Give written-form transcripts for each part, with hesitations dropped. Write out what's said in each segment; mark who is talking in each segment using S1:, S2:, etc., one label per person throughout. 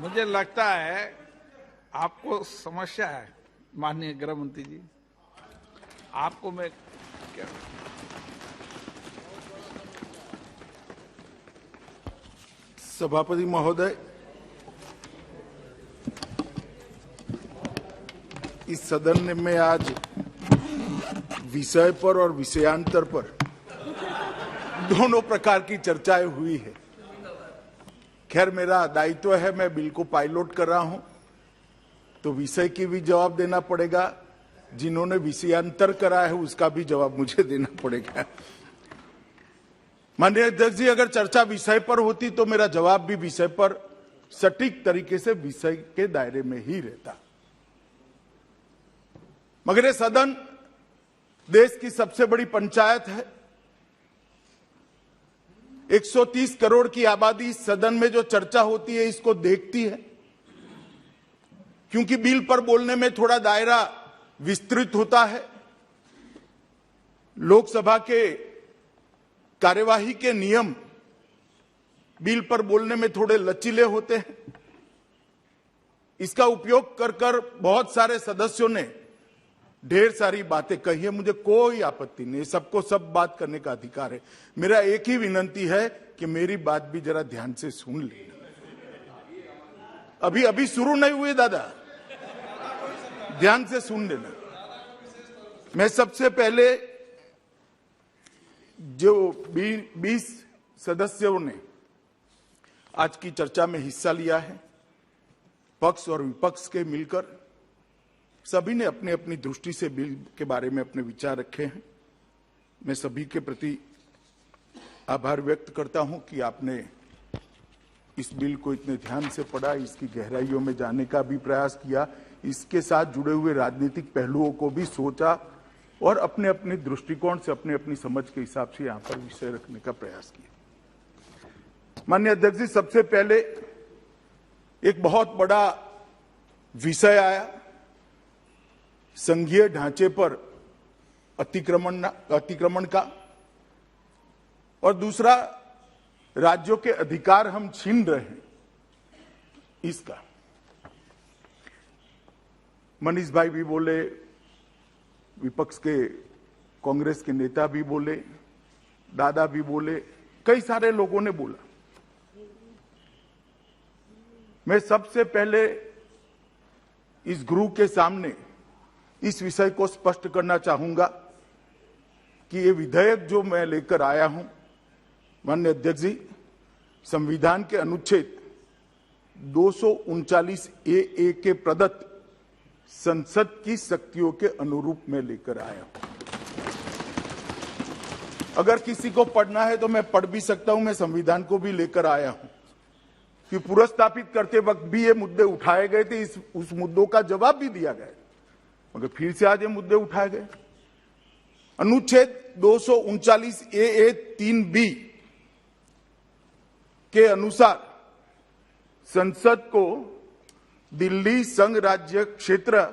S1: मुझे लगता है आपको समस्या है माननीय गृह मंत्री जी। आपको मैं क्या
S2: सभापति महोदय, इस सदन में आज विषय पर और विषयांतर पर दोनों प्रकार की चर्चाएं हुई है। खैर, मेरा दायित्व है, मैं बिल को पायलट कर रहा हूं, तो विषय की भी जवाब देना पड़ेगा, जिन्होंने विषयांतर करा है उसका भी जवाब मुझे देना पड़ेगा। माननीय अध्यक्ष जी, अगर चर्चा विषय पर होती तो मेरा जवाब भी विषय पर सटीक तरीके से विषय के दायरे में ही रहता। मगर ये सदन देश की सबसे बड़ी पंचायत है। 130 करोड़ की आबादी इस सदन में जो चर्चा होती है इसको देखती है, क्योंकि बिल पर बोलने में थोड़ा दायरा विस्तृत होता है। लोकसभा के कार्यवाही के नियम बिल पर बोलने में थोड़े लचीले होते हैं। इसका उपयोग कर बहुत सारे सदस्यों ने ढेर सारी बातें कही है। मुझे कोई आपत्ति नहीं, सबको सब बात करने का अधिकार है। मेरा एक ही विनंती है कि मेरी बात भी जरा ध्यान से सुन लेना। अभी शुरू नहीं हुए दादा, ध्यान से सुन लेना। मैं सबसे पहले जो 20 सदस्यों ने आज की चर्चा में हिस्सा लिया है, पक्ष और विपक्ष के मिलकर सभी ने अपनी अपनी दृष्टि से बिल के बारे में अपने विचार रखे हैं। मैं सभी के प्रति आभार व्यक्त करता हूं कि आपने इस बिल को इतने ध्यान से पढ़ा, इसकी गहराइयों में जाने का भी प्रयास किया, इसके साथ जुड़े हुए राजनीतिक पहलुओं को भी सोचा और अपने अपने दृष्टिकोण से अपने अपनी समझ के हिसाब से यहां पर विषय रखने का प्रयास किया। माननीय अध्यक्ष जी, सबसे पहले एक बहुत बड़ा विषय आया, संघीय ढांचे पर अतिक्रमण का, और दूसरा राज्यों के अधिकार हम छीन रहे हैं इसका। मनीष भाई भी बोले, विपक्ष के कांग्रेस के नेता भी बोले, दादा भी बोले, कई सारे लोगों ने बोला। मैं सबसे पहले इस गृह के सामने इस विषय को स्पष्ट करना चाहूंगा कि ये विधेयक जो मैं लेकर आया हूं, माननीय अध्यक्ष जी, संविधान के अनुच्छेद 239 ए के प्रदत्त संसद की शक्तियों के अनुरूप में लेकर आया हूं। अगर किसी को पढ़ना है तो मैं पढ़ भी सकता हूं, मैं संविधान को भी लेकर आया हूं कि पुनर्स्थापित करते वक्त भी ये मुद्दे उठाए गए थे, उस मुद्दों का जवाब भी दिया गया, मगर फिर से आज ये मुद्दे उठाए गए। अनुच्छेद 239 ए 3B के अनुसार संसद को दिल्ली संघ राज्य क्षेत्र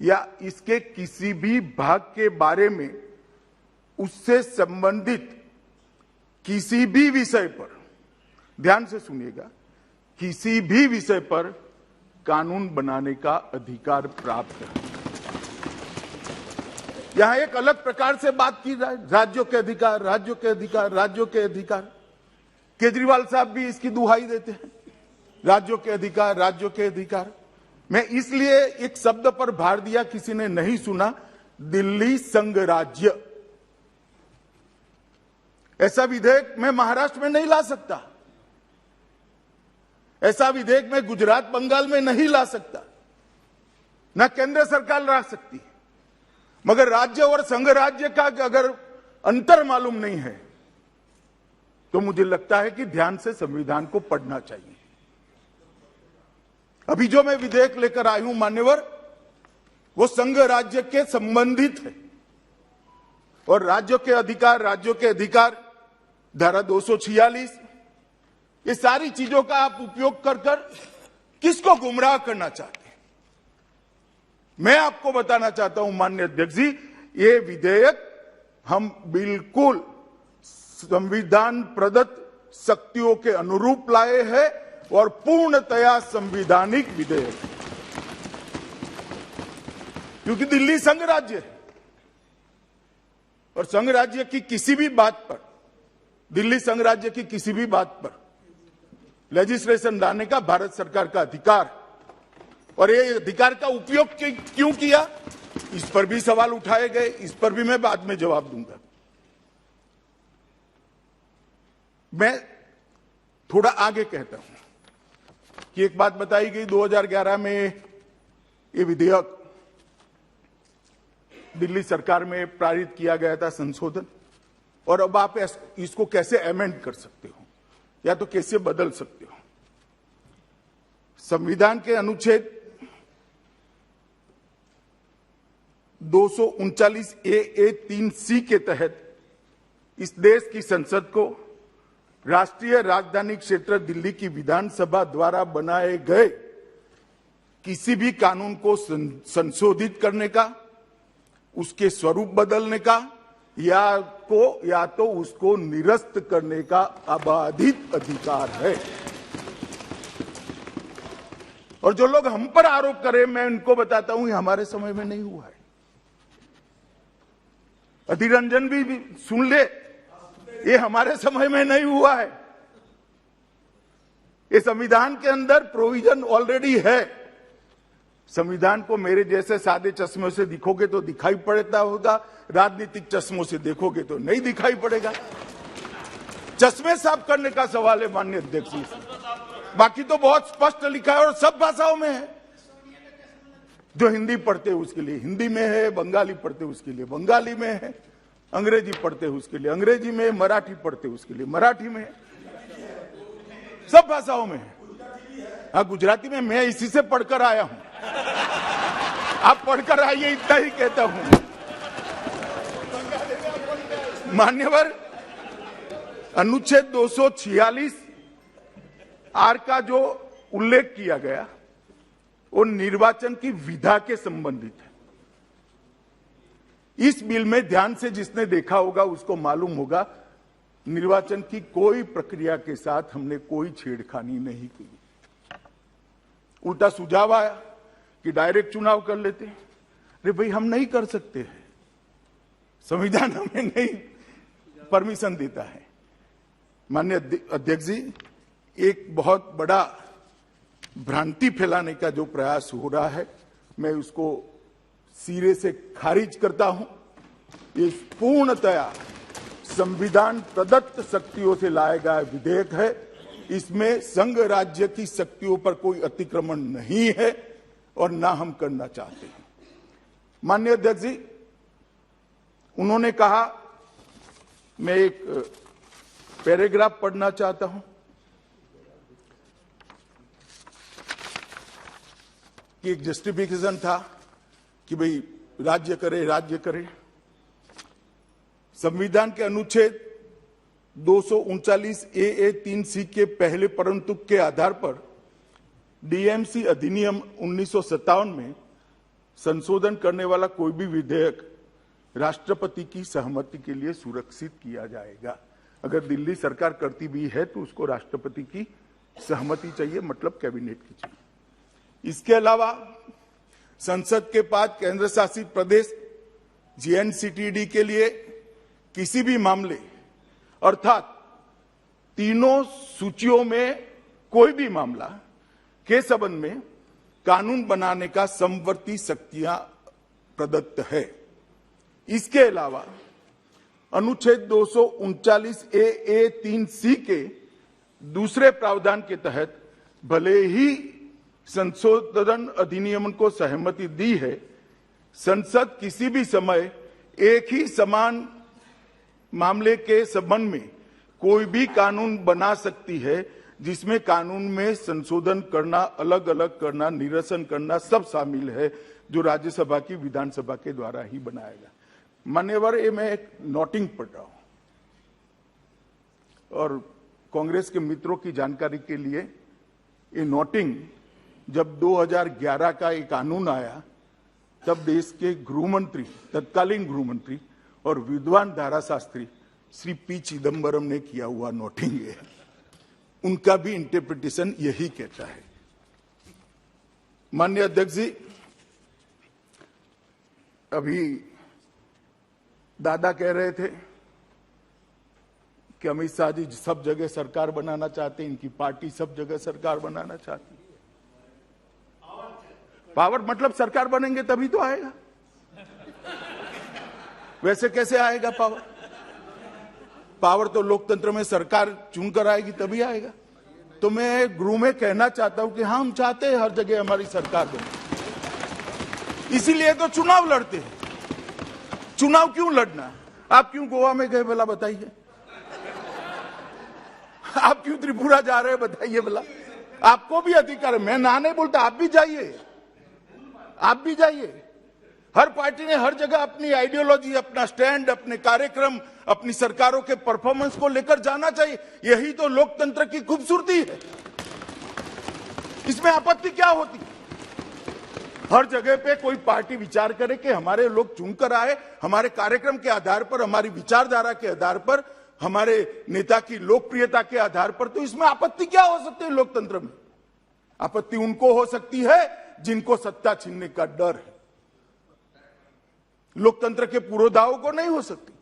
S2: या इसके किसी भी भाग के बारे में उससे संबंधित किसी भी विषय पर, ध्यान से सुनिएगा, किसी भी विषय पर कानून बनाने का अधिकार प्राप्त है। यहां एक अलग प्रकार से बात की जाए, राज्यों के अधिकार, राज्यों के अधिकार, राज्यों के अधिकार। केजरीवाल साहब भी इसकी दुहाई देते हैं, राज्यों के अधिकार, राज्यों के अधिकार। मैं इसलिए एक शब्द पर भार दिया, किसी ने नहीं सुना, दिल्ली संघ राज्य। ऐसा विधेयक मैं महाराष्ट्र में नहीं ला सकता, ऐसा विधेयक मैं गुजरात बंगाल में नहीं ला सकता, ना केंद्र सरकार ला सकती। मगर राज्य और संघ राज्य का अगर अंतर मालूम नहीं है तो मुझे लगता है कि ध्यान से संविधान को पढ़ना चाहिए। अभी जो मैं विधेयक लेकर आई हूं मान्यवर, वो संघ राज्य के संबंधित है, और राज्यों के अधिकार धारा 246, ये सारी चीजों का आप उपयोग कर किसको गुमराह करना चाहते हैं। मैं आपको बताना चाहता हूं माननीय अध्यक्ष जी, ये विधेयक हम बिल्कुल संविधान प्रदत्त शक्तियों के अनुरूप लाए हैं और पूर्णतया संवैधानिक विधेयक है, क्योंकि दिल्ली संघ राज्य है और संघ राज्य की किसी भी बात पर, दिल्ली संघ राज्य की किसी भी बात पर लेजिस्लेशन लाने का भारत सरकार का अधिकार, और ये अधिकार का उपयोग क्यों किया, इस पर भी सवाल उठाए गए, इस पर भी मैं बाद में जवाब दूंगा। मैं थोड़ा आगे कहता हूं कि एक बात बताई गई 2011 में ये विधेयक दिल्ली सरकार में पारित किया गया था, संशोधन, और अब आप इसको कैसे अमेंड कर सकते हो या तो कैसे बदल सकते हो। संविधान के अनुच्छेद 239A3C के तहत इस देश की संसद को राष्ट्रीय राजधानी क्षेत्र दिल्ली की विधानसभा द्वारा बनाए गए किसी भी कानून को संशोधित करने का, उसके स्वरूप बदलने का या तो उसको निरस्त करने का अबाधित अधिकार है। और जो लोग हम पर आरोप करें, मैं उनको बताता हूं, ये हमारे समय में नहीं हुआ है। अधीर रंजन भी सुन ले, ये हमारे समय में नहीं हुआ है। ये संविधान के अंदर प्रोविजन ऑलरेडी है। संविधान को मेरे जैसे सादे चश्मों से देखोगे तो दिखाई पड़ता होगा, राजनीतिक चश्मों से देखोगे तो नहीं दिखाई पड़ेगा। चश्मे साफ करने का सवाल है माननीय अध्यक्ष जी, बाकी तो बहुत स्पष्ट लिखा है और सब भाषाओं में है। जो हिंदी पढ़ते हैं उसके लिए हिंदी में है, बंगाली पढ़ते हैं उसके लिए बंगाली में है, अंग्रेजी पढ़ते हैं उसके लिए अंग्रेजी में, मराठी पढ़ते हैं उसके लिए मराठी में है, सब भाषाओं में है। हाँ, गुजराती में मैं इसी से पढ़कर आया हूं, आप पढ़कर आइए, इतना ही कहता हूं। मान्यवर, अनुच्छेद 246 आर का जो उल्लेख किया गया वो निर्वाचन की विधा के संबंधित है। इस बिल में ध्यान से जिसने देखा होगा उसको मालूम होगा, निर्वाचन की कोई प्रक्रिया के साथ हमने कोई छेड़खानी नहीं की। उल्टा सुझाव आया कि डायरेक्ट चुनाव कर लेते। अरे भाई, हम नहीं कर सकते हैं, संविधान हमें नहीं परमिशन देता है। माननीय अध्यक्ष जी, एक बहुत बड़ा भ्रांति फैलाने का जो प्रयास हो रहा है, मैं उसको सिरे से खारिज करता हूं। ये पूर्णतया संविधान प्रदत्त शक्तियों से लाया गया विधेयक है। इसमें संघ राज्य की शक्तियों पर कोई अतिक्रमण नहीं है और ना हम करना चाहते हैं। माननीय अध्यक्ष जी, उन्होंने कहा, मैं एक पैराग्राफ पढ़ना चाहता हूं कि एक जस्टिफिकेशन था कि भाई राज्य करे। संविधान के अनुच्छेद 239A3C के पहले परंतुक के आधार पर डीएमसी अधिनियम 1957 में संशोधन करने वाला कोई भी विधेयक राष्ट्रपति की सहमति के लिए सुरक्षित किया जाएगा। अगर दिल्ली सरकार करती भी है तो उसको राष्ट्रपति की सहमति चाहिए, मतलब कैबिनेट की चाहिए। इसके अलावा संसद के पास केंद्र शासित प्रदेश जेएनसीटीडी के लिए किसी भी मामले अर्थात तीनों सूचियों में कोई भी मामला के संबंध में कानून बनाने का समवर्ती शक्तियां प्रदत्त है। इसके अलावा अनुच्छेद 239A3C के दूसरे प्रावधान के तहत भले ही संशोधन अधिनियम को सहमति दी है, संसद किसी भी समय एक ही समान मामले के संबंध में कोई भी कानून बना सकती है, जिसमें कानून में संशोधन करना, अलग अलग करना, निरसन करना सब शामिल है, जो राज्यसभा की विधानसभा के द्वारा ही बनाएगा। मान्यवर, ये मैं एक नोटिंग पढ़ रहा हूं और कांग्रेस के मित्रों की जानकारी के लिए, ये नोटिंग जब 2011 का एक कानून आया तब देश के गृहमंत्री, तत्कालीन गृहमंत्री और विद्वान धाराशास्त्री श्री पी चिदम्बरम ने किया हुआ नोटिंग है। उनका भी इंटरप्रिटेशन यही कहता है। माननीय अध्यक्ष जी, अभी दादा कह रहे थे कि अमित शाह जी सब जगह सरकार बनाना चाहते हैं, इनकी पार्टी सब जगह सरकार बनाना चाहती है। पावर मतलब सरकार बनेंगे तभी तो आएगा, वैसे कैसे आएगा पावर? पावर तो लोकतंत्र में सरकार चुनकर आएगी तभी आएगा। तो मैं गृह में कहना चाहता हूं कि हाँ, हम चाहते हैं हर जगह हमारी सरकार बने, इसीलिए तो चुनाव लड़ते हैं। चुनाव क्यों लड़ना? आप क्यों गोवा में गए भला बताइए? आप क्यों त्रिपुरा जा रहे हैं बताइए भला? आपको भी अधिकार है, मैं ना नहीं बोलता, आप भी जाइए, आप भी जाइए। हर पार्टी ने हर जगह अपनी आइडियोलॉजी, अपना स्टैंड, अपने कार्यक्रम, अपनी सरकारों के परफॉर्मेंस को लेकर जाना चाहिए। यही तो लोकतंत्र की खूबसूरती है, इसमें आपत्ति क्या होती? हर जगह पे कोई पार्टी विचार करे कि हमारे लोग चुनकर आए, हमारे कार्यक्रम के आधार पर, हमारी विचारधारा के आधार पर, हमारे नेता की लोकप्रियता के आधार पर, तो इसमें आपत्ति क्या हो सकती है? लोकतंत्र में आपत्ति उनको हो सकती है जिनको सत्ता छीनने का डर है, लोकतंत्र के पुरोधाओं को नहीं हो सकती।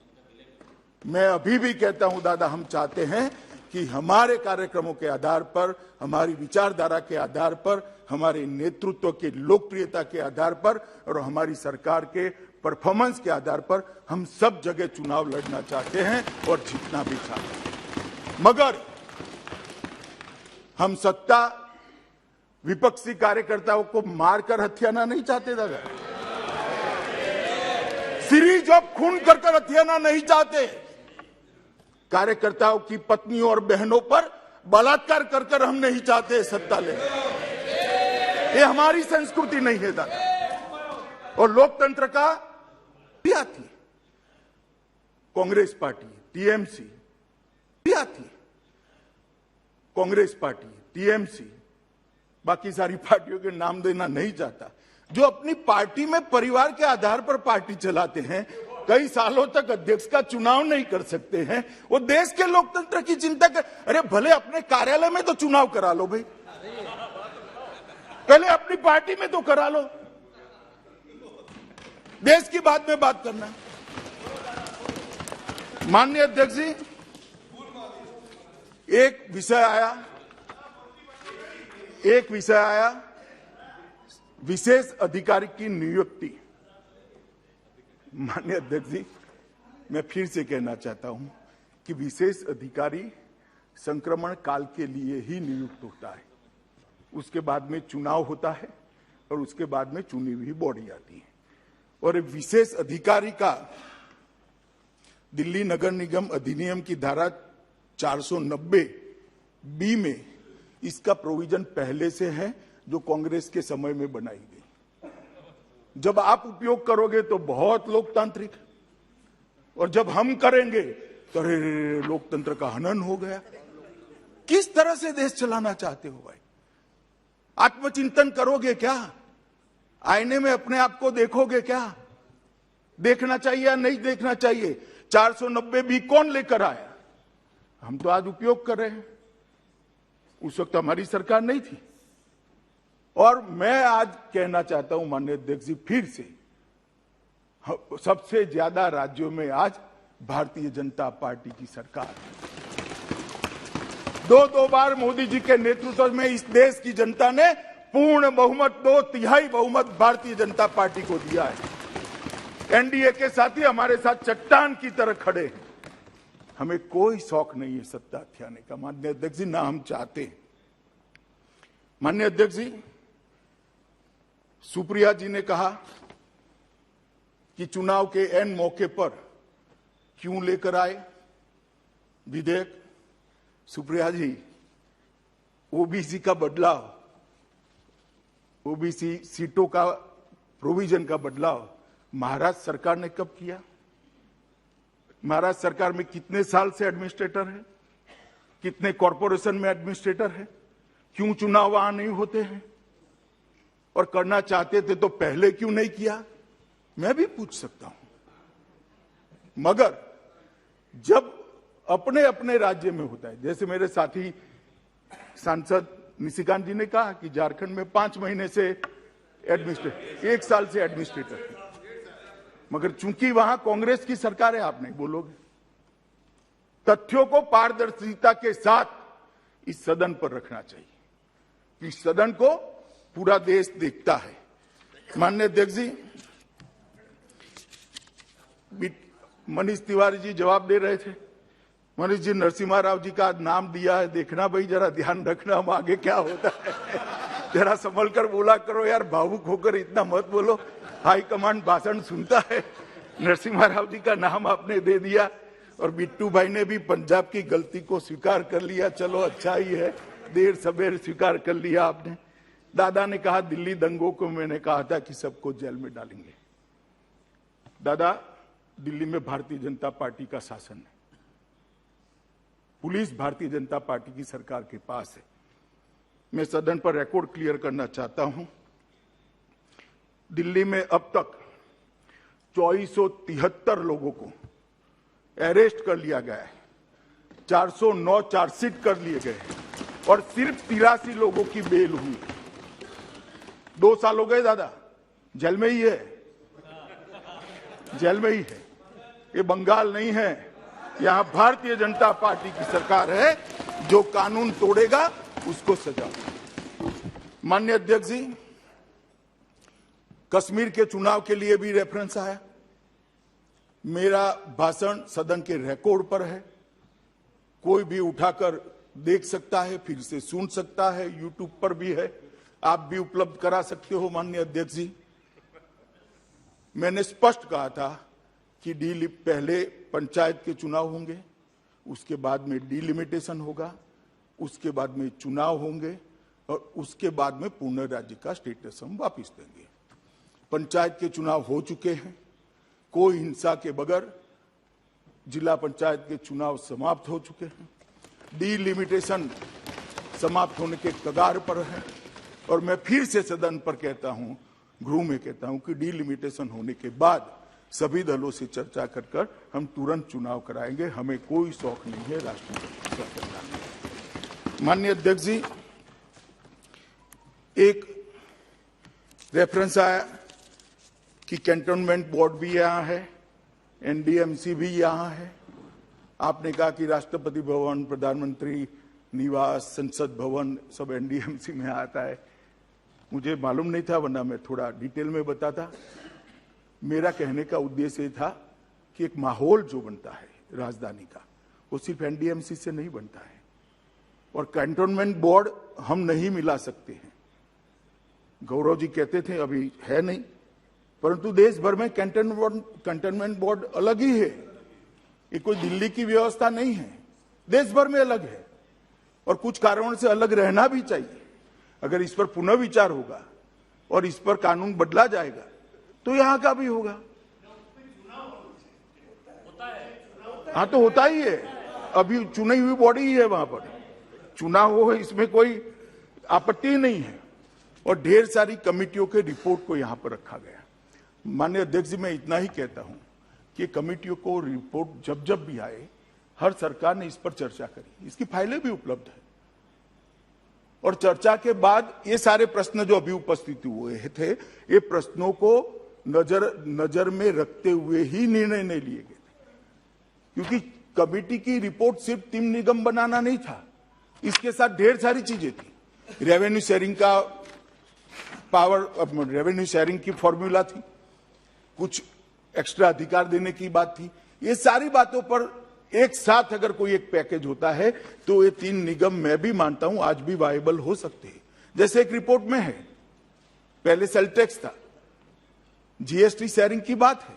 S2: मैं अभी भी कहता हूं दादा, हम चाहते हैं कि हमारे कार्यक्रमों के आधार पर, हमारी विचारधारा के आधार पर, हमारे नेतृत्व की लोकप्रियता के आधार पर और हमारी सरकार के परफॉर्मेंस के आधार पर हम सब जगह चुनाव लड़ना चाहते हैं और जीतना भी चाहते हैं। मगर हम सत्ता विपक्षी कार्यकर्ताओं को मारकर हथियाना नहीं चाहते दादा, सीरीज ऑफ खून कर हथियाना नहीं चाहते, कार्यकर्ताओं की पत्नियों और बहनों पर बलात्कार कर हम नहीं चाहते सत्ता ले। ये हमारी संस्कृति नहीं है दादा। और लोकतंत्र का भी आती है, कांग्रेस पार्टी, टीएमसी भी आती है, कांग्रेस पार्टी, टीएमसी, बाकी सारी पार्टियों के नाम देना नहीं चाहता, जो अपनी पार्टी में परिवार के आधार पर पार्टी चलाते हैं, कई सालों तक अध्यक्ष का चुनाव नहीं कर सकते हैं, वो देश के लोकतंत्र की चिंता कर। अरे भले अपने कार्यालय में तो चुनाव करा लो भाई, पहले अपनी पार्टी में तो करा लो, देश की बात में बात करना। माननीय अध्यक्ष जी, एक विषय आया विशेष अधिकारी की नियुक्ति। माननीय अध्यक्ष जी, मैं फिर से कहना चाहता हूं कि विशेष अधिकारी संक्रमण काल के लिए ही नियुक्त होता है, उसके बाद में चुनाव होता है और उसके बाद में चुनी हुई बॉडी आती है। और विशेष अधिकारी का दिल्ली नगर निगम अधिनियम की धारा 490B में इसका प्रोविजन पहले से है, जो कांग्रेस के समय में बनाई गई। जब आप उपयोग करोगे तो बहुत लोकतांत्रिक, और जब हम करेंगे तो लोकतंत्र का हनन हो गया। किस तरह से देश चलाना चाहते हो भाई? आत्मचिंतन करोगे क्या? आईने में अपने आप को देखोगे क्या? देखना चाहिए या नहीं देखना चाहिए? 490B कौन लेकर आया? हम तो आज उपयोग कर रहे हैं, उस वक्त हमारी सरकार नहीं थी। और मैं आज कहना चाहता हूं माननीय अध्यक्ष जी, फिर से सबसे ज्यादा राज्यों में आज भारतीय जनता पार्टी की सरकार है। दो बार मोदी जी के नेतृत्व में इस देश की जनता ने पूर्ण बहुमत, 2/3 बहुमत भारतीय जनता पार्टी को दिया है। एनडीए के साथी हमारे साथ चट्टान की तरह खड़े हैं। हमें कोई शौक नहीं है सत्ता हथियाने का माननीय अध्यक्ष जी, ना हम चाहते हैं। माननीय अध्यक्ष जी, सुप्रिया जी ने कहा कि चुनाव के एन मौके पर क्यों लेकर आए विधेयक। सुप्रिया जी, ओबीसी का बदलाव, ओबीसी सीटों का प्रोविजन का बदलाव महाराष्ट्र सरकार ने कब किया? महाराष्ट्र सरकार में कितने साल से एडमिनिस्ट्रेटर है? कितने कॉरपोरेशन में एडमिनिस्ट्रेटर है? क्यों चुनाव वहां नहीं होते हैं? और करना चाहते थे तो पहले क्यों नहीं किया? मैं भी पूछ सकता हूं। मगर जब अपने अपने राज्य में होता है, जैसे मेरे साथी सांसद निशिकांत जी ने कहा कि झारखंड में 5 महीने से एडमिनिस्ट्रेटर, 1 साल से एडमिनिस्ट्रेटर, मगर चूंकि वहां कांग्रेस की सरकार है, आप नहीं बोलोगे। तथ्यों को पारदर्शिता के साथ इस सदन पर रखना चाहिए। इस सदन को पूरा देश देखता है। माननीय अध्यक्ष जी, मनीष तिवारी जी जवाब दे रहे थे। मनीष जी, नरसिम्हा राव जी का नाम दिया है, देखना भाई, जरा ध्यान रखना हम आगे क्या होता है। जरा संभल कर बोला करो यार, भावुक होकर इतना मत बोलो। हाई कमांड भाषण सुनता है। नरसिम्हा राव जी का नाम आपने दे दिया और बिट्टू भाई ने भी पंजाब की गलती को स्वीकार कर लिया। चलो अच्छा ही है, देर सवेर स्वीकार कर लिया आपने। दादा ने कहा दिल्ली दंगों को मैंने कहा था कि सबको जेल में डालेंगे। दादा, दिल्ली में भारतीय जनता पार्टी का शासन है, पुलिस भारतीय जनता पार्टी की सरकार के पास है। मैं सदन पर रिकॉर्ड क्लियर करना चाहता हूं, दिल्ली में अब तक 2473 लोगों को अरेस्ट कर लिया गया है, 409 चार्जशीट कर लिए गए और सिर्फ 83 लोगों की बेल हुई। 2 साल हो गए दादा, जेल में ही है, जेल में ही है। ये बंगाल नहीं है, यहां भारतीय जनता पार्टी की सरकार है। जो कानून तोड़ेगा उसको सजा। माननीय अध्यक्ष जी, कश्मीर के चुनाव के लिए भी रेफरेंस आया। मेरा भाषण सदन के रिकॉर्ड पर है, कोई भी उठाकर देख सकता है, फिर से सुन सकता है, यूट्यूब पर भी है, आप भी उपलब्ध करा सकते हो। माननीय अध्यक्ष जी, मैंने स्पष्ट कहा था कि पहले पंचायत के चुनाव होंगे, उसके बाद में डिलिमिटेशन होगा, उसके बाद में चुनाव होंगे और उसके बाद में पूर्ण राज्य का स्टेटस हम वापिस देंगे। पंचायत के चुनाव हो चुके हैं, कोई हिंसा के बगैर जिला पंचायत के चुनाव समाप्त हो चुके हैं। डिलिमिटेशन समाप्त होने के कगार पर है और मैं फिर से सदन पर कहता हूं, गृह में कहता हूं कि डिलिमिटेशन होने के बाद सभी दलों से चर्चा कर हम तुरंत चुनाव कराएंगे। हमें कोई शौक नहीं है राष्ट्रपति का करना। माननीय अध्यक्ष जी, एक रेफरेंस आया कि कैंटोनमेंट बोर्ड भी यहां है, एनडीएमसी भी यहां है। आपने कहा कि राष्ट्रपति भवन, प्रधानमंत्री निवास, संसद भवन सब एनडीएमसी में आता है। मुझे मालूम नहीं था, वरना मैं थोड़ा डिटेल में बताता। मेरा कहने का उद्देश्य ये था कि एक माहौल जो बनता है राजधानी का, वो सिर्फ एनडीएमसी से नहीं बनता है। और कैंटोनमेंट बोर्ड हम नहीं मिला सकते हैं। गौरव जी कहते थे अभी है नहीं, परंतु देश भर में कैंटोनमेंट बोर्ड अलग ही है। ये कोई दिल्ली की व्यवस्था नहीं है, देश भर में अलग है और कुछ कारणों से अलग रहना भी चाहिए। अगर इस पर पुनः विचार होगा और इस पर कानून बदला जाएगा तो यहां का भी होगा। हाँ, तो होता ही है, अभी चुनी हुई बॉडी ही है, वहां पर चुनाव हो, इसमें कोई आपत्ति नहीं है। और ढेर सारी कमिटियों के रिपोर्ट को यहां पर रखा गया। माननीय अध्यक्ष जी, मैं इतना ही कहता हूं कि कमिटियों को रिपोर्ट जब भी आए, हर सरकार ने इस पर चर्चा करी, इसकी फाइलें भी उपलब्ध है। और चर्चा के बाद ये सारे प्रश्न जो अभी उपस्थित हुए थे, ये प्रश्नों को नजर में रखते हुए ही निर्णय नहीं लिए गए थे। क्योंकि कमेटी की रिपोर्ट सिर्फ 3 निगम बनाना नहीं था, इसके साथ ढेर सारी चीजें थी। रेवेन्यू शेयरिंग का पावर, रेवेन्यू शेयरिंग की फॉर्मूला थी, कुछ एक्स्ट्रा अधिकार देने की बात थी। ये सारी बातों पर एक साथ अगर कोई एक पैकेज होता है तो ये 3 निगम मैं भी मानता हूं आज भी वायबल हो सकते हैं। जैसे एक रिपोर्ट में है, पहले सेल टैक्स था, जीएसटी शेयरिंग की बात है।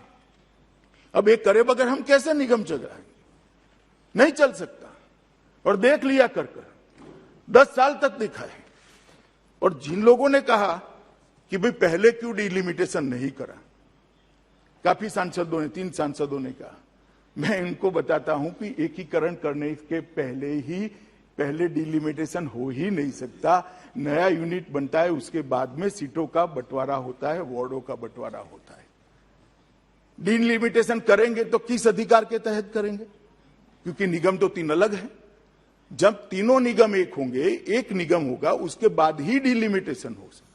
S2: अब एक करे बगैर हम कैसे निगम चलाएंगे? नहीं चल सकता। और देख लिया कर 10 साल तक देखा है। और जिन लोगों ने कहा कि भाई पहले क्यों डिलिमिटेशन नहीं करा, काफी सांसदों ने, 3 सांसदों ने कहा, मैं इनको बताता हूं कि एकीकरण करने के पहले डिलिमिटेशन हो ही नहीं सकता। नया यूनिट बनता है, उसके बाद में सीटों का बंटवारा होता है, वार्डों का बंटवारा होता है। डिलिमिटेशन करेंगे तो किस अधिकार के तहत करेंगे? क्योंकि निगम तो 3 अलग है। जब तीनों निगम एक होंगे, एक निगम होगा, उसके बाद ही डिलिमिटेशन हो सकता।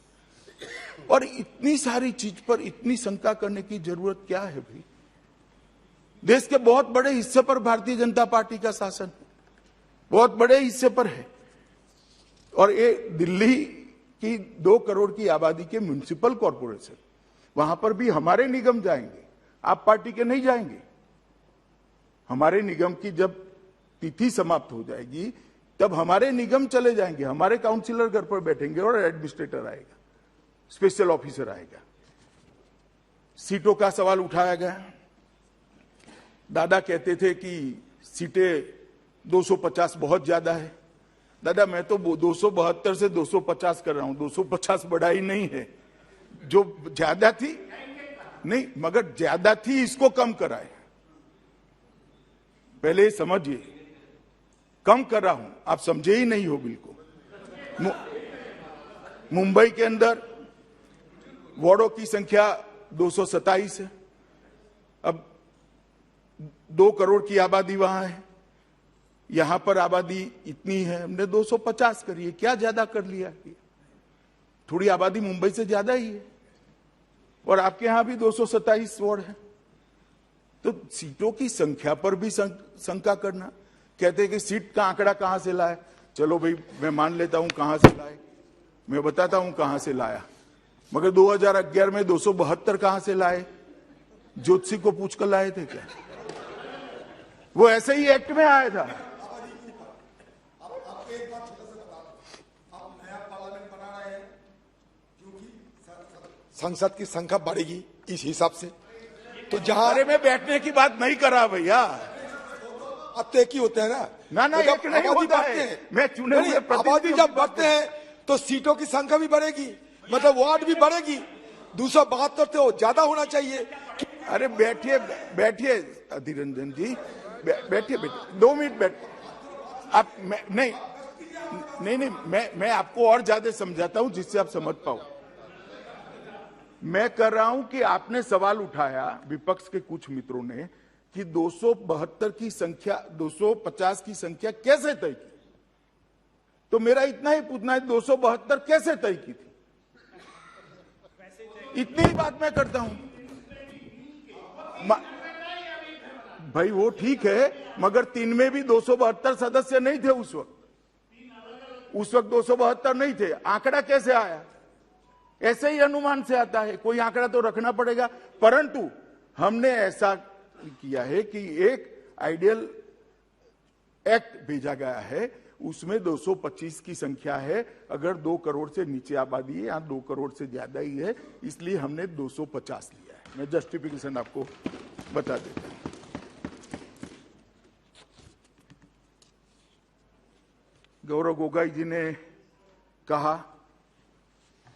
S2: और इतनी सारी चीज पर इतनी शंका करने की जरूरत क्या है भाई? देश के बहुत बड़े हिस्से पर भारतीय जनता पार्टी का शासन बहुत बड़े हिस्से पर है। और ये दिल्ली की 2 करोड़ की आबादी के म्युनिसिपल कॉरपोरेशन, वहां पर भी हमारे निगम जाएंगे, आप पार्टी के नहीं जाएंगे। हमारे निगम की जब तिथि समाप्त हो जाएगी तब हमारे निगम चले जाएंगे, हमारे काउंसिलर घर पर बैठेंगे और एडमिनिस्ट्रेटर आएगा, स्पेशल ऑफिसर आएगा। सीटों का सवाल उठाया गया। दादा कहते थे कि सीटें 250 बहुत ज्यादा है। दादा मैं तो 272 से 250 कर रहा हूं, 250 बढ़ाई नहीं है, जो ज्यादा थी नहीं, मगर ज्यादा थी इसको कम कराए। पहले समझिए, कम कर रहा हूं, आप समझे ही नहीं हो बिल्कुल। मुंबई के अंदर वार्डों की संख्या 227 है। अब 2 करोड़ की आबादी वहां है, यहां पर आबादी इतनी है, हमने 250 करी है। क्या ज्यादा कर लिया? थोड़ी आबादी मुंबई से ज्यादा ही है, और आपके यहां भी 227 वार्ड है। तो सीटों की संख्या पर भी शंका करना। कहते हैं कि सीट का आंकड़ा कहां से लाए? चलो भाई, मैं मान लेता हूं कहां से लाए, मैं बताता हूं कहां से लाया। मगर 2011 में 272 कहां से लाए? ज्योतिषी को पूछकर लाए थे क्या? वो ऐसे ही एक्ट में आया था।
S3: संसद की संख्या बढ़ेगी इस हिसाब से, तो जहां
S2: अरे मैं बैठने की बात नहीं कर रहा भैया,
S3: अब तय की होते हैं ना,
S2: ना एक नहीं होता है। मैं चुने हुए
S3: आबादी जब बढ़ते हैं तो सीटों की संख्या भी बढ़ेगी, मतलब वार्ड भी बढ़ेगी। 272 तो ज्यादा होना चाहिए।
S2: अरे बैठिए बैठिए अधीर रंजन जी, बैठिए 2 मिनट बैठ। आप नहीं, मैं आपको और ज्यादा समझाता हूं जिससे आप समझ पाओ। मैं कर रहा हूं कि आपने सवाल उठाया, विपक्ष के कुछ मित्रों ने, कि 272 की संख्या, 250 की संख्या कैसे तय की। तो मेरा इतना ही पूछना है, 272 कैसे तय की थी? इतनी ही बात मैं करता हूं भाई। वो ठीक है, मगर 3 में भी 272 सदस्य नहीं थे उस वक्त 272 नहीं थे। आंकड़ा कैसे आया? ऐसे ही अनुमान से आता है, कोई आंकड़ा तो रखना पड़ेगा। परंतु हमने ऐसा किया है कि एक आइडियल एक्ट भेजा गया है, उसमें 225 की संख्या है। अगर 2 करोड़ से नीचे आबादी है, यहां 2 करोड़ से ज्यादा ही है, इसलिए हमने 250 लिया है। मैं जस्टिफिकेशन आपको बता देता हूं। गौरव गोगोई जी ने कहा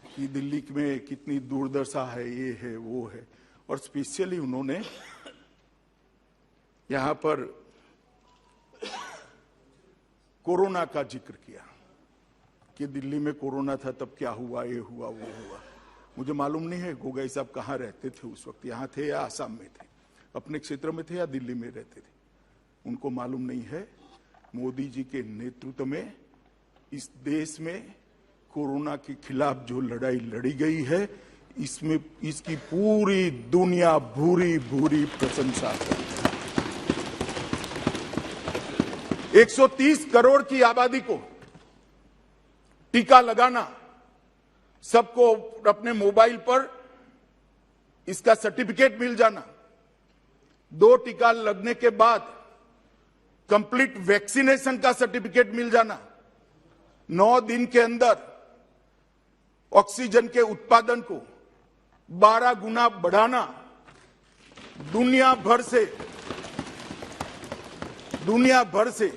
S2: कि दिल्ली में कितनी दुर्दशा है, ये है वो है, और स्पेशली उन्होंने यहां पर कोरोना का जिक्र किया कि दिल्ली में कोरोना था तब क्या हुआ, ये हुआ वो हुआ। मुझे मालूम नहीं है गोगोई साहब कहां रहते थे उस वक्त, यहां थे या आसाम में थे, अपने क्षेत्र में थे या दिल्ली में रहते थे, उनको मालूम नहीं है। मोदी जी के नेतृत्व में इस देश में कोरोना के खिलाफ जो लड़ाई लड़ी गई है, इसमें इसकी पूरी दुनिया भूरी भूरी प्रशंसा करती है। 130 करोड़ की आबादी को टीका लगाना, सबको अपने मोबाइल पर इसका सर्टिफिकेट मिल जाना, 2 टीका लगने के बाद कंप्लीट वैक्सीनेशन का सर्टिफिकेट मिल जाना, 9 दिन के अंदर ऑक्सीजन के उत्पादन को 12 गुना बढ़ाना, दुनिया भर से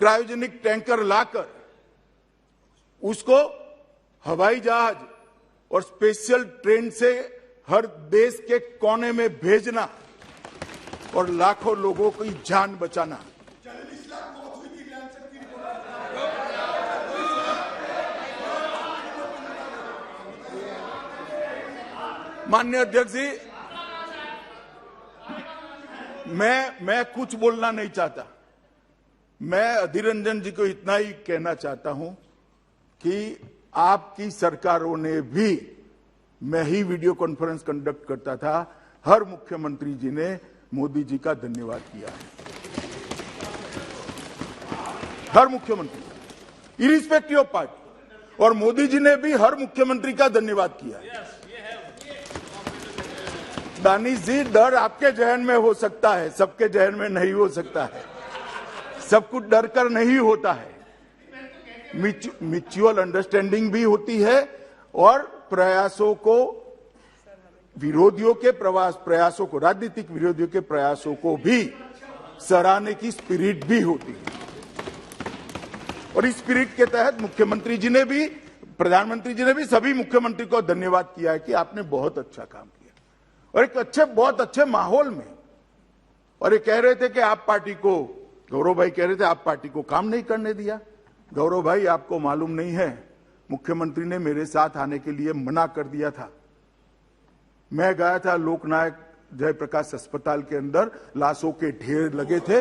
S2: क्रायोजेनिक टैंकर लाकर उसको हवाई जहाज और स्पेशल ट्रेन से हर देश के कोने में भेजना और लाखों लोगों की जान बचाना। माननीय अध्यक्ष जी, मैं कुछ बोलना नहीं चाहता, मैं अधीर रंजन जी को इतना ही कहना चाहता हूं कि आपकी सरकारों ने भी, मैं ही वीडियो कॉन्फ्रेंस कंडक्ट करता था, हर मुख्यमंत्री जी ने मोदी जी का धन्यवाद किया है, हर मुख्यमंत्री इरिस्पेक्टिव ऑफ पार्टी, और मोदी जी ने भी हर मुख्यमंत्री का धन्यवाद किया है। दानिश जी, डर आपके जहन में हो सकता है, सबके जहन में नहीं हो सकता है। सब कुछ डर कर नहीं होता है, म्यूचुअल अंडरस्टैंडिंग भी होती है, और प्रयासों को, विरोधियों के प्रयासों को, राजनीतिक विरोधियों के प्रयासों को भी सराहने की स्पिरिट भी होती है। और इस स्पिरिट के तहत मुख्यमंत्री जी ने भी, प्रधानमंत्री जी ने भी सभी मुख्यमंत्री को धन्यवाद किया है कि आपने बहुत अच्छा काम किया, और एक बहुत अच्छे माहौल में। और ये कह रहे थे कि आप पार्टी को, गौरव भाई कह रहे थे आप पार्टी को काम नहीं करने दिया। गौरव भाई, आपको मालूम नहीं है, मुख्यमंत्री ने मेरे साथ आने के लिए मना कर दिया था। मैं गया था लोकनायक जयप्रकाश अस्पताल के अंदर, लाशों के ढेर लगे थे,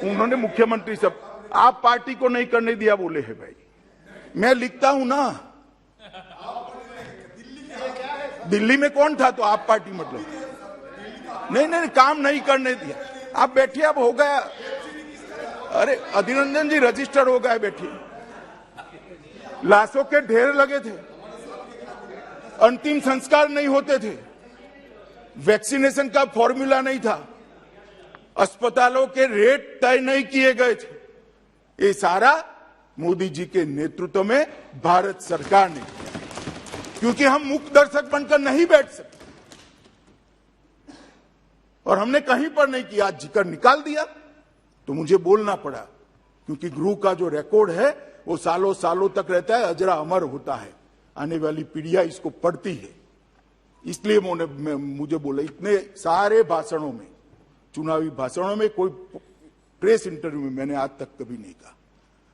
S2: उन्होंने मुख्यमंत्री सब, आप पार्टी को नहीं करने दिया बोले हैं भाई। मैं लिखता हूं ना, दिल्ली में कौन था तो आप पार्टी, मतलब नहीं, काम नहीं करने दिया। आप बैठिए, अब हो गया। अरे अधीर रंजन जी, रजिस्टर हो गया, बैठिए। लाशों के ढेर लगे थे, अंतिम संस्कार नहीं होते थे, वैक्सीनेशन का फॉर्मूला नहीं था, अस्पतालों के रेट तय नहीं किए गए थे। ये सारा मोदी जी के नेतृत्व में भारत सरकार ने किया, क्योंकि हम मूक दर्शक बनकर नहीं बैठ सकते, और हमने कहीं पर नहीं किया। आज जिक्र निकाल दिया तो मुझे बोलना पड़ा, क्योंकि गुरु का जो रिकॉर्ड है वो सालों सालों तक रहता है, अजरा अमर होता है, आने वाली पीढ़ियां इसको पढ़ती है। इसलिए मुझे बोला, इतने सारे भाषणों में, चुनावी भाषणों में, कोई प्रेस इंटरव्यू में मैंने आज तक कभी नहीं कहा,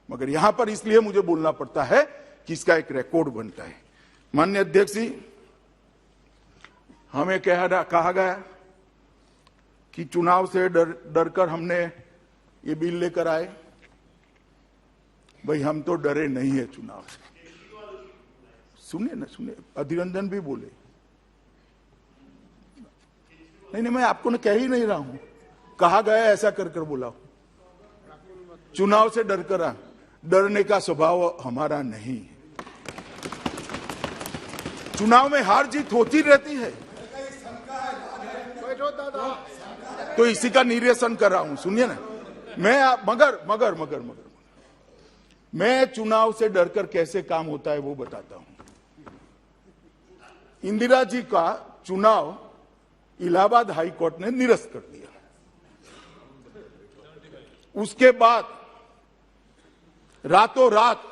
S2: मगर यहां पर इसलिए मुझे बोलना पड़ता है कि इसका एक रिकॉर्ड बनता है। माननीय अध्यक्ष जी, हमें कहा गया कि चुनाव से डरकर हमने ये बिल लेकर आए। भाई, हम तो डरे नहीं है चुनाव से। सुनिए ना, सुनिए, अधीर रंजन भी बोले। नहीं, मैं आपको कह ही नहीं रहा हूं, कहा गया ऐसा कर बोला हूं। चुनाव से डरने का स्वभाव हमारा नहीं है। चुनाव में हार जीत होती रहती है, तो इसी का निरीक्षण कर रहा हूं। सुनिए ना, मगर मैं चुनाव से डरकर कैसे काम होता है वो बताता हूं। इंदिरा जी का चुनाव इलाहाबाद हाई कोर्ट ने निरस्त कर दिया। उसके बाद रातों रात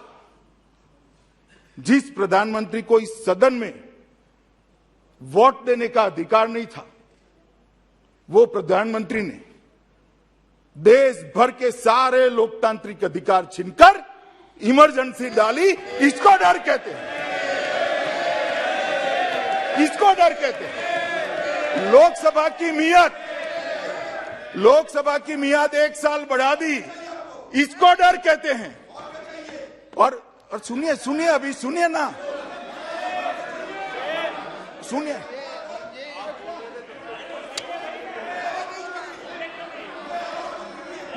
S2: जिस प्रधानमंत्री को इस सदन में वोट देने का अधिकार नहीं था, वो प्रधानमंत्री ने देश भर के सारे लोकतांत्रिक अधिकार छीनकर इमरजेंसी डाली। इसको डर कहते हैं, इसको डर कहते हैं। लोकसभा की मियाद 1 साल बढ़ा दी, इसको डर कहते हैं। और सुनिए, अभी सुनिए ना, सुनिए।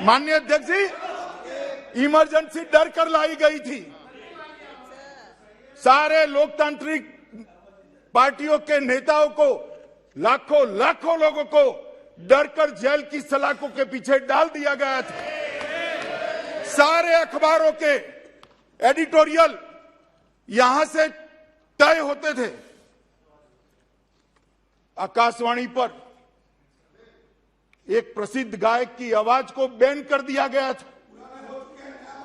S2: माननीय अध्यक्ष जी, इमरजेंसी डर कर लाई गई थी। सारे लोकतांत्रिक पार्टियों के नेताओं को, लाखों लोगों को डरकर जेल की सलाखों के पीछे डाल दिया गया था। सारे अखबारों के एडिटोरियल यहां से तय होते थे। आकाशवाणी पर एक प्रसिद्ध गायक की आवाज को बैन कर दिया गया था।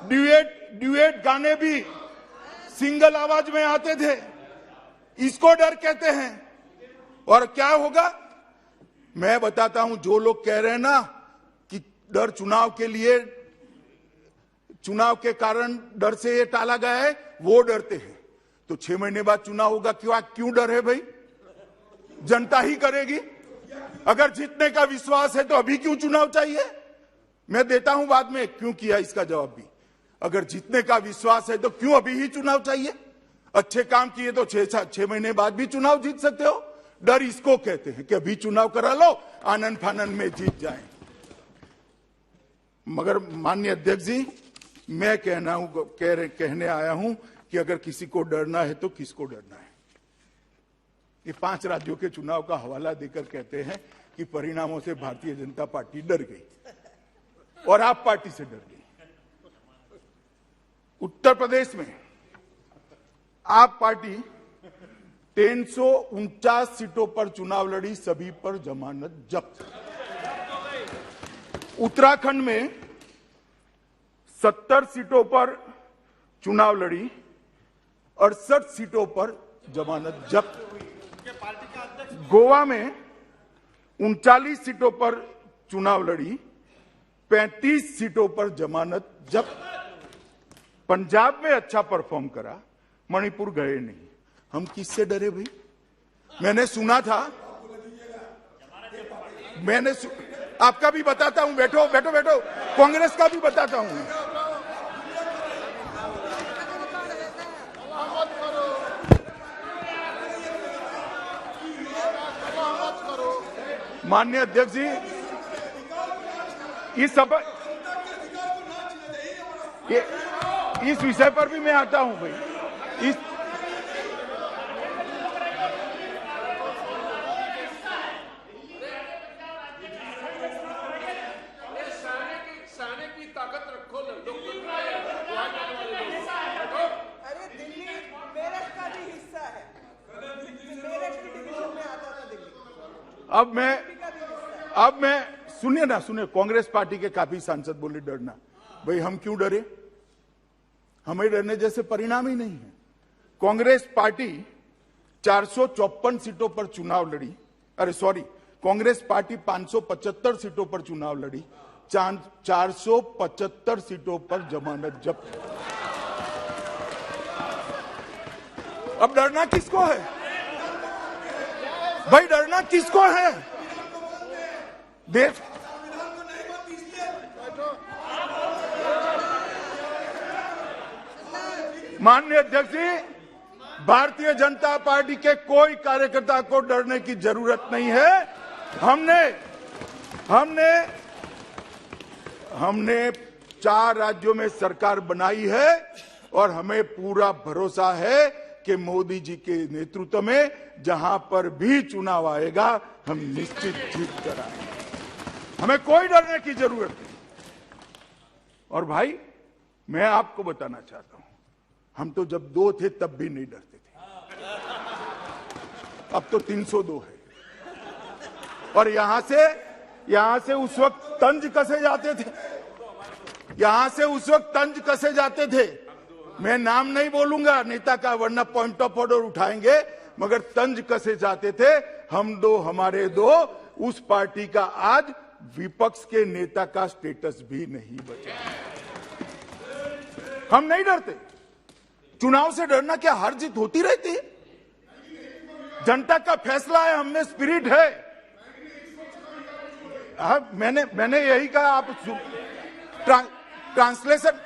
S2: ड्यूएट गाने भी सिंगल आवाज में आते थे। इसको डर कहते हैं। और क्या होगा मैं बताता हूं। जो लोग कह रहे हैं ना कि डर चुनाव के कारण डर से ये टाला गया है, वो डरते हैं। तो 6 महीने बाद चुनाव होगा, क्यों डर है भाई? जनता ही करेगी। अगर जीतने का विश्वास है तो अभी क्यों चुनाव चाहिए? मैं देता हूं बाद में क्यों किया इसका जवाब भी। अगर जीतने का विश्वास है तो क्यों अभी ही चुनाव चाहिए? अच्छे काम किए तो 6 महीने बाद भी चुनाव जीत सकते हो। डर इसको कहते हैं कि अभी चुनाव करा लो, आनंद फानंद में जीत जाएं। मगर माननीय अध्यक्ष जी, मैं कहने आया हूं कि अगर किसी को डरना है तो किसको डरना है? ये 5 राज्यों के चुनाव का हवाला देकर कहते हैं कि परिणामों से भारतीय जनता पार्टी डर गई और आप पार्टी से डर गई। उत्तर प्रदेश में आप पार्टी 349 सीटों पर चुनाव लड़ी, सभी पर जमानत जब्त। उत्तराखंड में 70 सीटों पर चुनाव लड़ी, 68 सीटों पर जमानत जब्त। गोवा में 39 सीटों पर चुनाव लड़ी, 35 सीटों पर जमानत जब्त। पंजाब में अच्छा परफॉर्म करा, मणिपुर गए नहीं। हम किससे डरे भाई? मैंने सुना था, आपका भी बताता हूं, बैठो बैठो बैठो, कांग्रेस का भी बताता हूं। माननीय अध्यक्ष जी, इस विषय पर भी मैं आता हूं भाई। अब मैं सुनिए, कांग्रेस पार्टी के काफी सांसद बोले डरना। भाई हम क्यों डरे? हमें डरने जैसे परिणाम ही नहीं है। कांग्रेस पार्टी 454 सीटों पर चुनाव लड़ी, कांग्रेस पार्टी 575 सीटों पर चुनाव लड़ी, 475 सीटों पर जमानत जब्त। अब डरना किसको है भाई? डरना किसको है? देश माननीय अध्यक्ष जी, भारतीय जनता पार्टी के कोई कार्यकर्ता को डरने की जरूरत नहीं है। हमने 4 राज्यों में सरकार बनाई है और हमें पूरा भरोसा है कि मोदी जी के नेतृत्व में जहां पर भी चुनाव आएगा हम निश्चित जीत कर आएंगे। हमें कोई डरने की जरूरत नहीं। और भाई मैं आपको बताना चाहता हूं, हम तो जब 2 थे तब भी नहीं डरते थे, अब तो 302 है। और यहां से उस वक्त तंज कसे जाते थे, मैं नाम नहीं बोलूंगा नेता का वरना पॉइंट ऑफ ऑर्डर उठाएंगे, मगर तंज कसे जाते थे। हमारे दो, उस पार्टी का आज विपक्ष के नेता का स्टेटस भी नहीं बचा। हम नहीं डरते। चुनाव से डरना क्या हार जीत होती रहती है? जनता का फैसला है, हमें स्पिरिट है। मैंने यही कहा। आप ट्रांसलेशन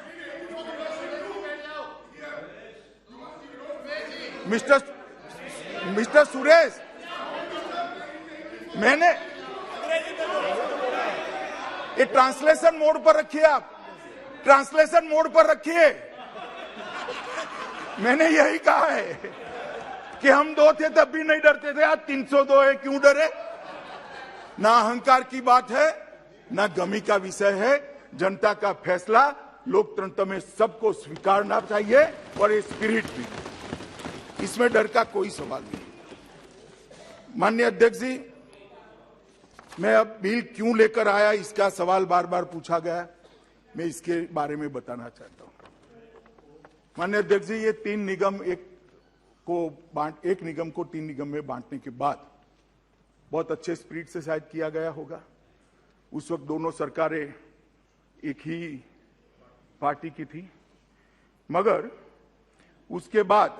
S2: मिस्टर सुरेश, मैंने ये ट्रांसलेशन मोड पर रखिए, आप ट्रांसलेशन मोड पर रखिए। मैंने यही कहा है कि हम 2 थे तब भी नहीं डरते थे, आज 302 है, क्यों डरे? ना अहंकार की बात है, ना गमी का विषय है। जनता का फैसला लोकतंत्र में सबको स्वीकारना चाहिए और ये स्पिरिट भी, इसमें डर का कोई सवाल नहीं। माननीय अध्यक्ष जी, मैं अब बिल क्यों लेकर आया इसका सवाल बार बार पूछा गया, मैं इसके बारे में बताना चाहता हूं। माननीय अध्यक्ष जी, ये 3 निगम एक निगम को 3 निगम में बांटने के बाद बहुत अच्छे स्पिरिट से शायद किया गया होगा। उस वक्त दोनों सरकारें एक ही पार्टी की थी, मगर उसके बाद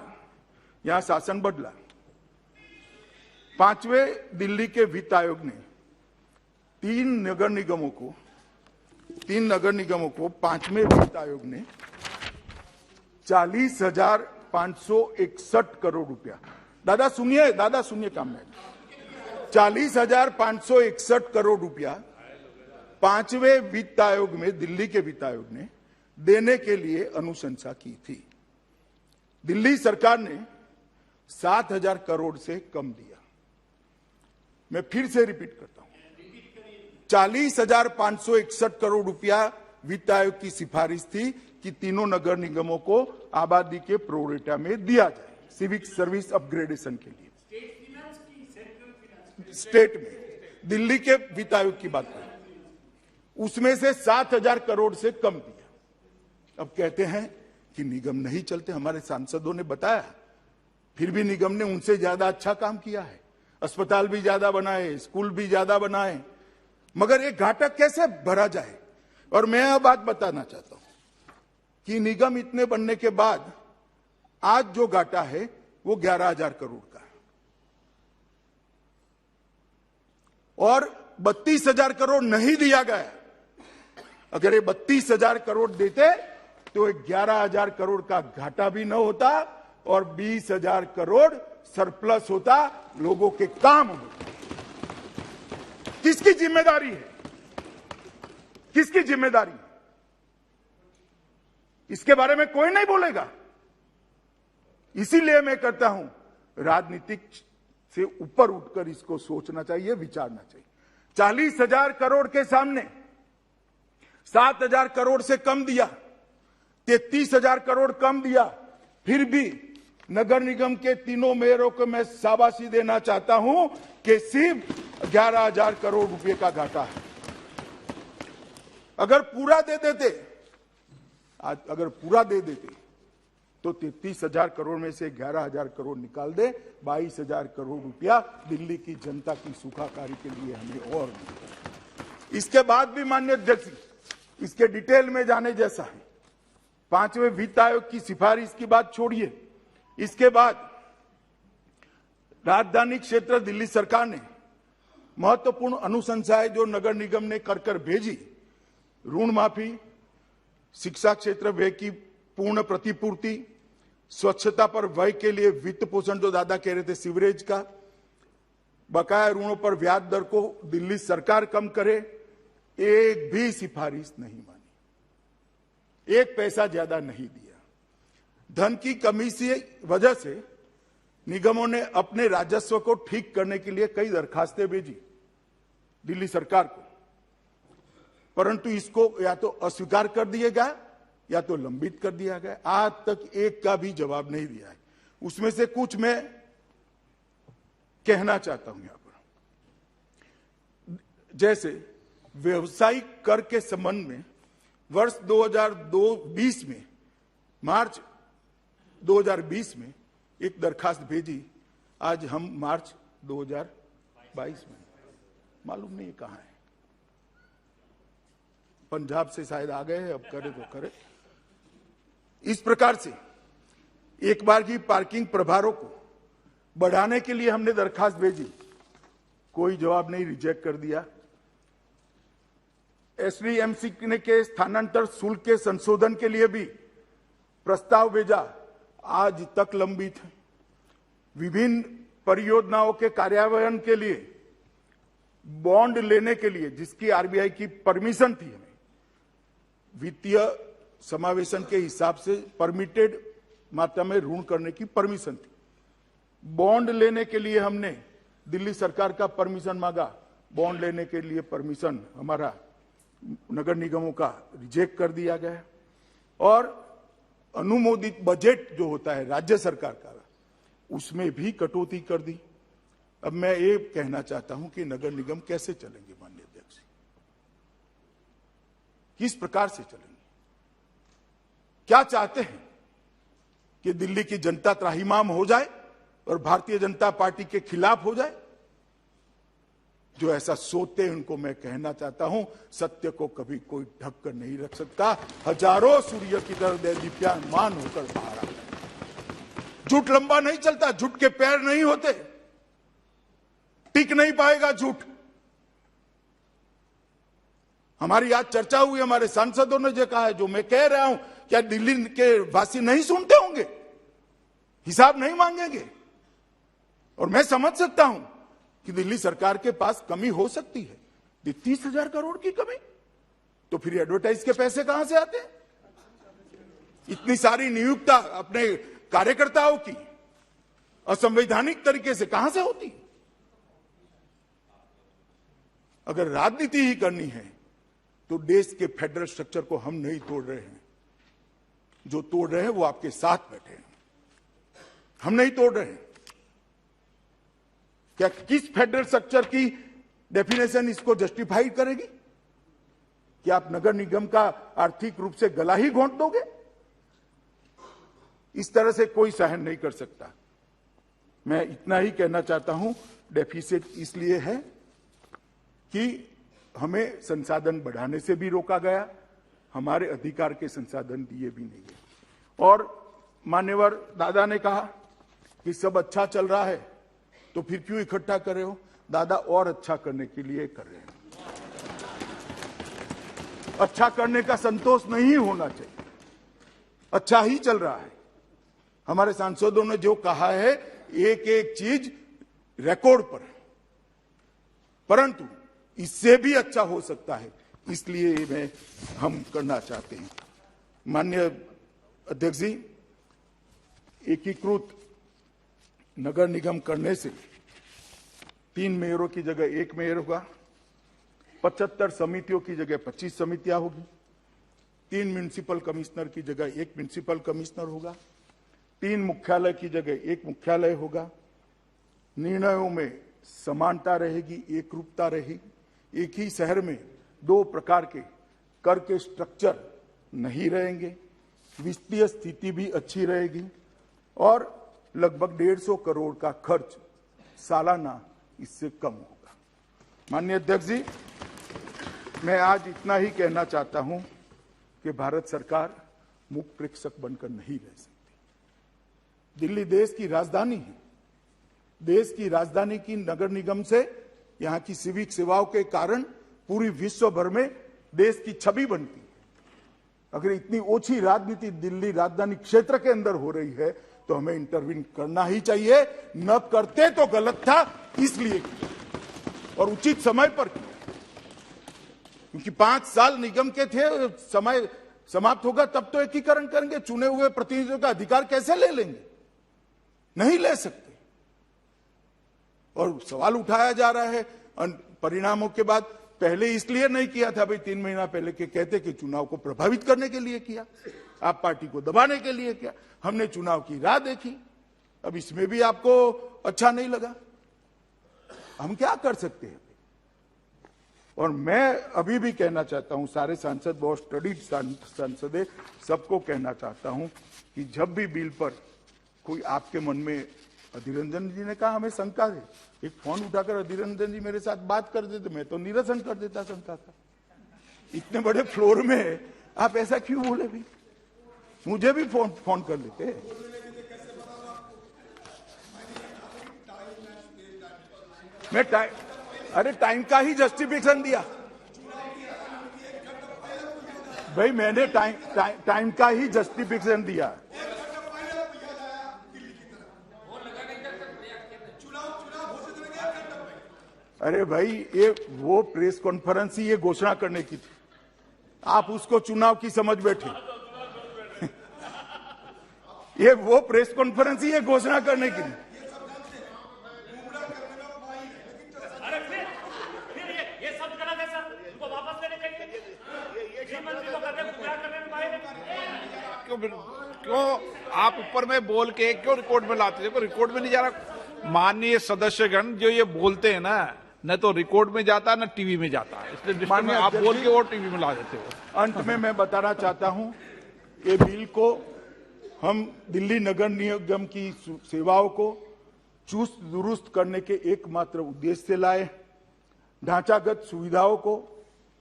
S2: यहां शासन बदला। 5वें दिल्ली के वित्त आयोग ने तीन नगर निगमों को पांचवें वित्त आयोग ने 40,561 करोड़ रुपया, दादा सुनिए काम में, 40,561 करोड़ रुपया पांचवें वित्त आयोग में, दिल्ली के वित्त आयोग ने देने के लिए अनुशंसा की थी। दिल्ली सरकार ने 7,000 करोड़ से कम दिया। मैं फिर से रिपीट करता हूं, 40,561 करोड़ रुपया वित्त आयोग की सिफारिश थी कि तीनों नगर निगमों को आबादी के प्रोरेटा में दिया जाए सिविक सर्विस अपग्रेडेशन के लिए। स्टेट में दिल्ली के वित्त आयोग की बात करें, उसमें से 7,000 करोड़ से कम दिया। अब कहते हैं कि निगम नहीं चलते, हमारे सांसदों ने बताया, फिर भी निगम ने उनसे ज्यादा अच्छा काम किया है। अस्पताल भी ज्यादा बनाए, स्कूल भी ज्यादा बनाए, मगर एक घाटा कैसे भरा जाए। और मैं यह बात बताना चाहता हूं कि निगम इतने बनने के बाद आज जो घाटा है वो 11,000 करोड़ का है, और 32,000 करोड़ नहीं दिया गया। अगर ये 32,000 करोड़ देते तो 11,000 करोड़ का घाटा भी न होता और 20,000 करोड़ सरप्लस होता, लोगों के काम होते। किसकी जिम्मेदारी है? किसकी जिम्मेदारी? इसके बारे में कोई नहीं बोलेगा। इसीलिए मैं कहता हूं, राजनीतिक से ऊपर उठकर इसको सोचना चाहिए, विचारना चाहिए। 40,000 करोड़ के सामने 7,000 करोड़ से कम दिया, 33,000 करोड़ कम दिया, फिर भी नगर निगम के तीनों मेयरों को मैं शाबाशी देना चाहता हूं कि सिर्फ 11,000 करोड़ रुपए का घाटा है। अगर पूरा दे देते तो 33,000 करोड़ में से 11,000 करोड़ निकाल दे, 22,000 करोड़ रुपया दिल्ली की जनता की सुखाकारी के लिए हमें और मिलेगा। इसके बाद भी माननीय अध्यक्ष, इसके डिटेल में जाने जैसा है। पांचवें वित्त आयोग की सिफारिश की बात छोड़िए, इसके बाद राजधानी क्षेत्र दिल्ली सरकार ने महत्वपूर्ण अनुशंसाएं जो नगर निगम ने कर भेजी, ऋण माफी, शिक्षा क्षेत्र व्यय की पूर्ण प्रतिपूर्ति, स्वच्छता पर व्यय के लिए वित्त पोषण, जो दादा कह रहे थे सीवरेज का, बकाया ऋणों पर ब्याज दर को दिल्ली सरकार कम करे, एक भी सिफारिश नहीं मानी, एक पैसा ज्यादा नहीं दिया। धन की कमी की वजह से निगमों ने अपने राजस्व को ठीक करने के लिए कई दरखास्तें भेजी दिल्ली सरकार को, परंतु इसको या तो अस्वीकार कर दिया गया या तो लंबित कर दिया गया। आज तक एक का भी जवाब नहीं दिया है। उसमें से कुछ मैं कहना चाहता हूं यहां पर, जैसे व्यवसायिक कर के संबंध में वर्ष 2020 में, मार्च 2020 में एक दरखास्त भेजी, आज हम मार्च 2022 में, मालूम नहीं कहां है, पंजाब से शायद आ गए हैं, अब करे तो करे। इस प्रकार से एक बार की पार्किंग प्रभारों को बढ़ाने के लिए हमने दरखास्त भेजी, कोई जवाब नहीं, रिजेक्ट कर दिया। एसडीएमसी ने के स्थानांतर शुल्क के संशोधन के लिए भी प्रस्ताव भेजा, आज तक लंबित है। विभिन्न परियोजनाओं के कार्यान्वयन के लिए बॉन्ड लेने के लिए, जिसकी आरबीआई की परमिशन थी, हमें वित्तीय समावेशन के हिसाब से परमिटेड मात्रा में ऋण करने की परमिशन थी, बॉन्ड लेने के लिए हमने दिल्ली सरकार का परमिशन मांगा, बॉन्ड लेने के लिए परमिशन हमारा नगर निगमों का रिजेक्ट कर दिया गया। और अनुमोदित बजट जो होता है राज्य सरकार का, उसमें भी कटौती कर दी। अब मैं ये कहना चाहता हूं कि नगर निगम कैसे चलेंगे माननीय अध्यक्ष, किस प्रकार से चलेंगे? क्या चाहते हैं कि दिल्ली की जनता त्राहिमाम हो जाए और भारतीय जनता पार्टी के खिलाफ हो जाए? जो ऐसा सोचते हैं उनको मैं कहना चाहता हूं, सत्य को कभी कोई ढक कर नहीं रख सकता। हजारों सूर्य की तरह दीप्यमान होकर बाहर आता है। झूठ लंबा नहीं चलता, झूठ के पैर नहीं होते, टिक नहीं पाएगा झूठ। हमारी आज चर्चा हुई, हमारे सांसदों ने जो कहा है, जो मैं कह रहा हूं, क्या दिल्ली के वासी नहीं सुनते होंगे, हिसाब नहीं मांगेंगे? और मैं समझ सकता हूं कि दिल्ली सरकार के पास कमी हो सकती है, 30,000 करोड़ की कमी, तो फिर एडवर्टाइज के पैसे कहां से आते हैं? इतनी सारी नियुक्ता अपने कार्यकर्ताओं की असंवैधानिक तरीके से कहां से होती? अगर राजनीति ही करनी है तो देश के फेडरल स्ट्रक्चर को हम नहीं तोड़ रहे हैं, जो तोड़ रहे हैं वो आपके साथ बैठे हैं, हम नहीं तोड़ रहे हैं। क्या किस फेडरल स्ट्रक्चर की डेफिनेशन इसको जस्टिफाइड करेगी कि आप नगर निगम का आर्थिक रूप से गला ही घोंट दोगे? इस तरह से कोई सहन नहीं कर सकता। मैं इतना ही कहना चाहता हूं, डेफिसिट इसलिए है कि हमें संसाधन बढ़ाने से भी रोका गया, हमारे अधिकार के संसाधन दिए भी नहीं गए। और मान्यवर दादा ने कहा कि सब अच्छा चल रहा है तो फिर क्यों इकट्ठा कर रहे हो? दादा और अच्छा करने के लिए कर रहे हैं। अच्छा करने का संतोष नहीं होना चाहिए, अच्छा ही चल रहा है। हमारे सांसदों ने जो कहा है, एक एक चीज रिकॉर्ड पर, परंतु इससे भी अच्छा हो सकता है, इसलिए हम करना चाहते हैं। माननीय अध्यक्ष जी, एकीकृत नगर निगम करने से 3 मेयरों की जगह 1 मेयर होगा, 75 समितियों की जगह 25 समितियां होगी, 3 म्युनिसिपल कमिश्नर की जगह 1 म्युनिसिपल कमिश्नर होगा, 3 मुख्यालय की जगह 1 मुख्यालय होगा। निर्णयों में समानता रहेगी, एकरूपता रहेगी। एक ही शहर में 2 प्रकार के कर के स्ट्रक्चर नहीं रहेंगे, वित्तीय स्थिति भी अच्छी रहेगी और लगभग 150 करोड़ का खर्च सालाना इससे कम होगा। माननीय अध्यक्ष जी, मैं आज इतना ही कहना चाहता हूं कि भारत सरकार मुख प्रेक्षक बनकर नहीं रह सकती। दिल्ली देश की राजधानी है, देश की राजधानी की नगर निगम से यहां की सिविक सेवाओं के कारण पूरी विश्व भर में देश की छवि बनती है। अगर इतनी ओछी राजनीति दिल्ली राजधानी क्षेत्र के अंदर हो रही है तो हमें इंटरवीन करना ही चाहिए। न करते तो गलत था, इसलिए किया और उचित समय पर किया, क्योंकि 5 साल निगम के थे, समय समाप्त होगा तब तो एकीकरण करेंगे। चुने हुए प्रतिनिधियों का अधिकार कैसे ले लेंगे? नहीं ले सकते। और सवाल उठाया जा रहा है परिणामों के बाद, पहले इसलिए नहीं किया था भाई, 3 महीना पहले के कहते कि चुनाव को प्रभावित करने के लिए किया, आप पार्टी को दबाने के लिए किया। हमने चुनाव की राह देखी, अब इसमें भी आपको अच्छा नहीं लगा, हम क्या कर सकते हैं? और मैं अभी भी कहना चाहता हूं, सारे सांसद बहुत स्टडीड सांसद है, सबको कहना चाहता हूं कि जब भी बिल पर कोई आपके मन में, अधीर रंजन जी ने कहा हमें शंका है, एक फोन उठाकर अधीर रंजन जी मेरे साथ बात कर देते, मैं तो निरसन कर देता शंका का। इतने बड़े फ्लोर में आप ऐसा क्यों बोले भी? मुझे भी फोन कर लेते। मैं टाइम का ही जस्टिफिकेशन दिया भाई, मैंने टाइम का ही जस्टिफिकेशन दिया। अरे भाई, ये वो प्रेस कॉन्फ्रेंस ही ये घोषणा करने की थी, आप उसको चुनाव की समझ बैठे। ये वो प्रेस कॉन्फ्रेंस ही ये घोषणा करने की थी।
S1: क्यों आप ऊपर में बोल के क्यों रिकॉर्ड में लाते? देखो रिकॉर्ड में नहीं जा रहा। माननीय सदस्यगण जो ये बोलते हैं ना, न तो रिकॉर्ड में जाता न टीवी में जाता, इसलिए आप बोल के और टीवी में ला देते हो।
S2: अंत में मैं बताना चाहता हूं, ये बिल को हम दिल्ली नगर निगम की सेवाओं को चुस्त दुरुस्त करने के एकमात्र उद्देश्य से लाए, ढांचागत सुविधाओं को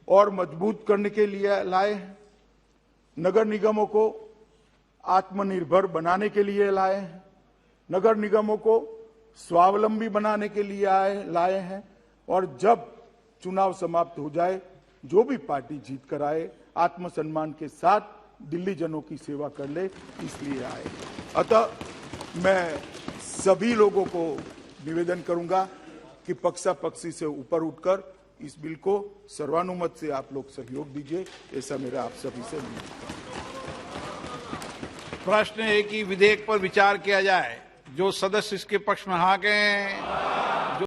S2: और मजबूत करने के लिए लाए, नगर निगमों को आत्मनिर्भर बनाने के लिए लाए हैं, नगर निगमों को स्वावलंबी बनाने के लिए लाए हैं, और जब चुनाव समाप्त हो जाए जो भी पार्टी जीत कर आए आत्मसम्मान के साथ दिल्ली जनों की सेवा कर ले, इसलिए आए। अतः मैं सभी लोगों को निवेदन करूंगा कि पक्षापक्षी से ऊपर उठकर इस बिल को सर्वानुमत से आप लोग सहयोग दीजिए, ऐसा मेरा आप सभी से निवेदन है।
S1: प्रश्न है कि विधेयक पर विचार किया जाए। जो सदस्य इसके पक्ष में हाँ कहें,